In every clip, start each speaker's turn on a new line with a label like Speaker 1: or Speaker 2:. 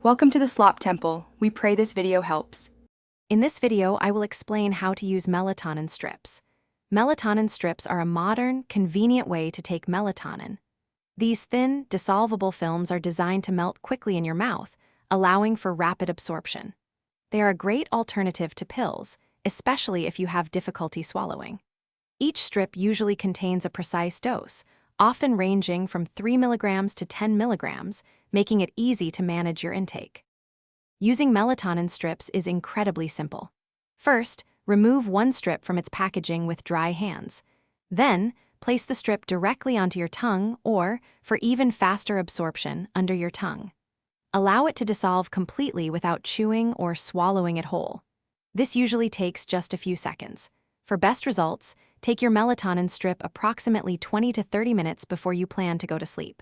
Speaker 1: Welcome to the Slop Temple. We pray this video helps.
Speaker 2: In this video, I will explain how to use melatonin strips. Melatonin strips are a modern, convenient way to take melatonin. These thin, dissolvable films are designed to melt quickly in your mouth, allowing for rapid absorption. They are a great alternative to pills, especially if you have difficulty swallowing. Each strip usually contains a precise dose, often ranging from 3 milligrams to 10 milligrams, making it easy to manage your intake. Using melatonin strips is incredibly simple. First, remove one strip from its packaging with dry hands. Then, place the strip directly onto your tongue or, for even faster absorption, under your tongue. Allow it to dissolve completely without chewing or swallowing it whole. This usually takes just a few seconds. For best results, take your melatonin strip approximately 20 to 30 minutes before you plan to go to sleep.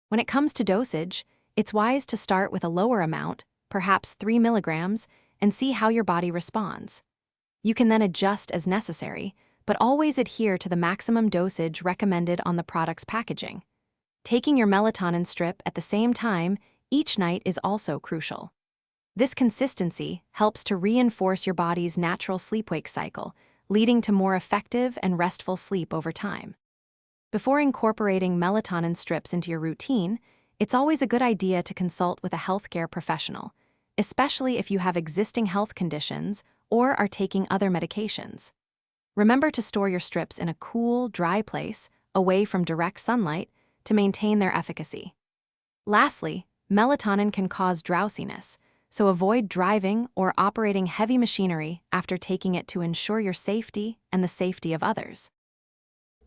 Speaker 2: When it comes to dosage, it's wise to start with a lower amount, perhaps 3 milligrams, and see how your body responds. You can then adjust as necessary, but always adhere to the maximum dosage recommended on the product's packaging. Taking your melatonin strip at the same time each night is also crucial. This consistency helps to reinforce your body's natural sleep-wake cycle, leading to more effective and restful sleep over time. Before incorporating melatonin strips into your routine, it's always a good idea to consult with a healthcare professional, especially if you have existing health conditions or are taking other medications. Remember to store your strips in a cool, dry place, away from direct sunlight, to maintain their efficacy. Lastly, melatonin can cause drowsiness, so avoid driving or operating heavy machinery after taking it to ensure your safety and the safety of others.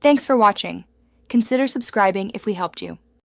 Speaker 1: Thanks for watching. Consider subscribing if we helped you.